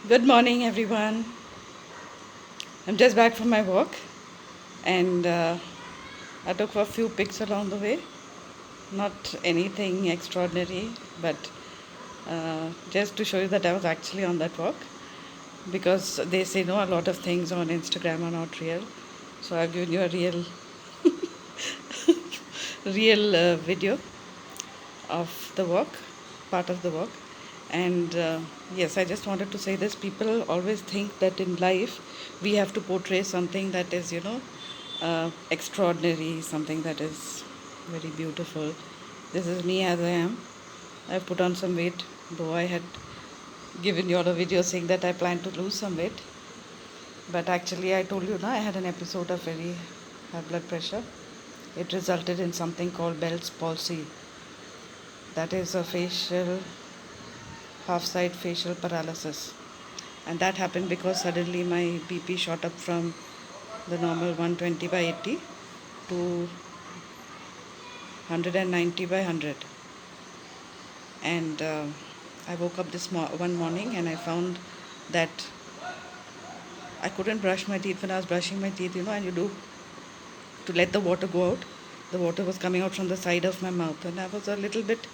Good morning, everyone. I'm just back from my walk and I took a few pics along the way. Not anything extraordinary, but just to show you that I was actually on that walk because they say no, a lot of things on Instagram are not real. So I've given you a real video of the walk, part of the walk. And yes, I just wanted to say this. People always think that in life we have to portray something that is, extraordinary, something that is very beautiful. This is me as I am. I've put on some weight, though I had given you all a video saying that I plan to lose some weight. But actually, I told you, I had an episode of very high blood pressure. It resulted in something called Bell's palsy. That is a half side facial paralysis. And that happened because suddenly my BP shot up from the normal 120 by 80 to 190 by 100. And I woke up one morning and I found that I couldn't brush my teeth. When I was brushing my teeth, and you do to let the water go out, the water was coming out from the side of my mouth. And I was a little bit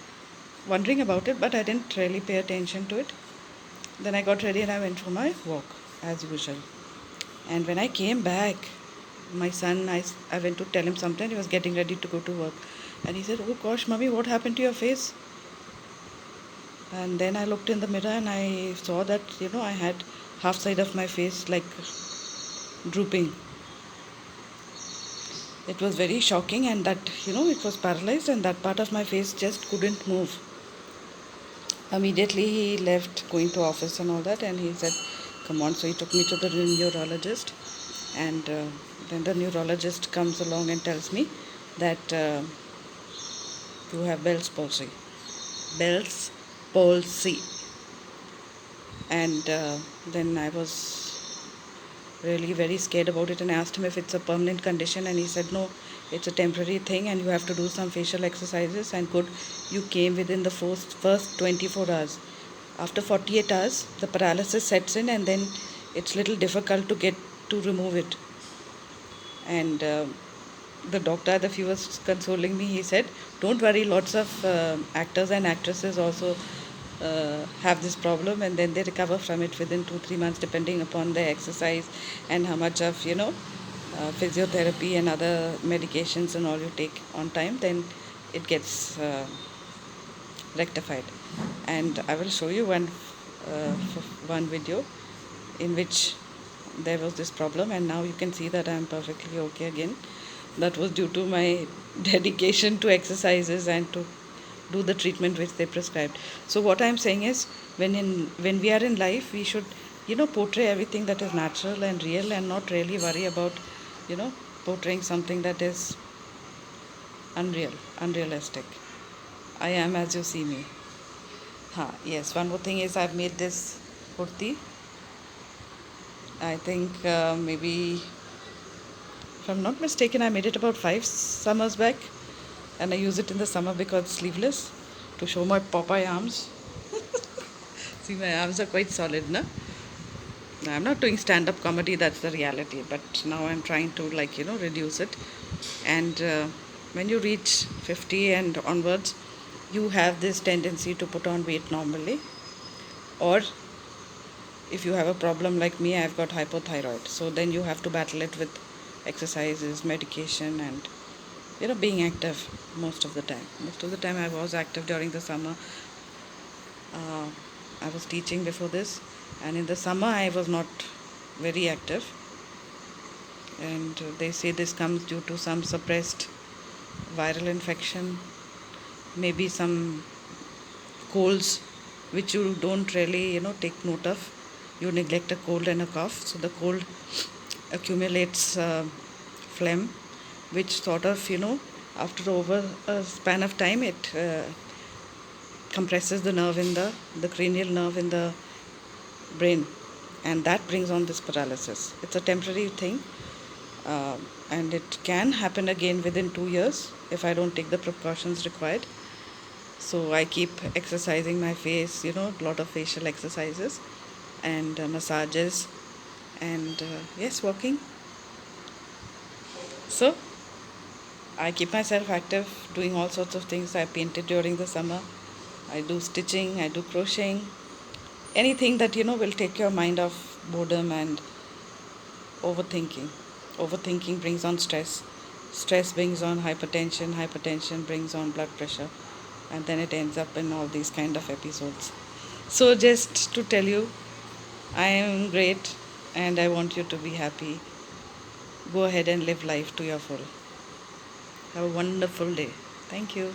wondering about it, but I didn't really pay attention to it. Then I got ready and I went for my walk as usual. And when I came back, my son, I went to tell him something. He was getting ready to go to work. And he said, "Oh gosh, mommy, what happened to your face?" And then I looked in the mirror and I saw that, I had half side of my face like drooping. It was very shocking, and that, it was paralyzed and that part of my face just couldn't move. Immediately he left going to office and all that, and he said, "Come on." So he took me to the neurologist, and then the neurologist comes along and tells me that you have Bell's palsy. Bell's palsy. And then I was really very scared about it, and I asked him if it's a permanent condition, and he said no, it's a temporary thing and you have to do some facial exercises. And good, you came within the first 24 hours. After 48 hours the paralysis sets in, and then it's little difficult to remove it. And the doctor that he was consoling me, he said, "Don't worry, lots of actors and actresses also have this problem, and then they recover from it within 2-3 months, depending upon their exercise and how much of physiotherapy and other medications and all you take on time, then it gets rectified." And I will show you one video in which there was this problem, and now you can see that I am perfectly okay again. That was due to my dedication to exercises and to do the treatment which they prescribed. So what I'm saying is, when we are in life, we should portray everything that is natural and real, and not really worry about portraying something that is unrealistic. I am as you see me. Yes, one more thing is, I've made this kurti. I think maybe, if I'm not mistaken, I made it about 5 summers back, and I use it in the summer because it's sleeveless, to show my Popeye arms. See, my arms are quite solid, na? I'm not doing stand-up comedy, that's the reality, but now I'm trying to reduce it. And when you reach 50 and onwards, you have this tendency to put on weight normally, or if you have a problem like me, I've got hypothyroid, so then you have to battle it with exercises, medication, and being active most of the time. I was active during the summer. I was teaching before this, and in the summer I was not very active, and they say this comes due to some suppressed viral infection, maybe some colds which you don't really take note of. You neglect a cold and a cough, so the cold accumulates phlegm, which sort of after over a span of time, it compresses the nerve in the cranial nerve in the brain, and that brings on this paralysis. It's a temporary thing, and it can happen again within 2 years if I don't take the precautions required. So I keep exercising my face, a lot of facial exercises, and massages, and yes, walking. So I keep myself active, doing all sorts of things. I painted during the summer. I do stitching, I do crocheting, anything that will take your mind off boredom and overthinking. Overthinking brings on stress. Stress brings on hypertension. Hypertension brings on blood pressure. And then it ends up in all these kind of episodes. So, just to tell you, I am great and I want you to be happy. Go ahead and live life to your full. Have a wonderful day. Thank you.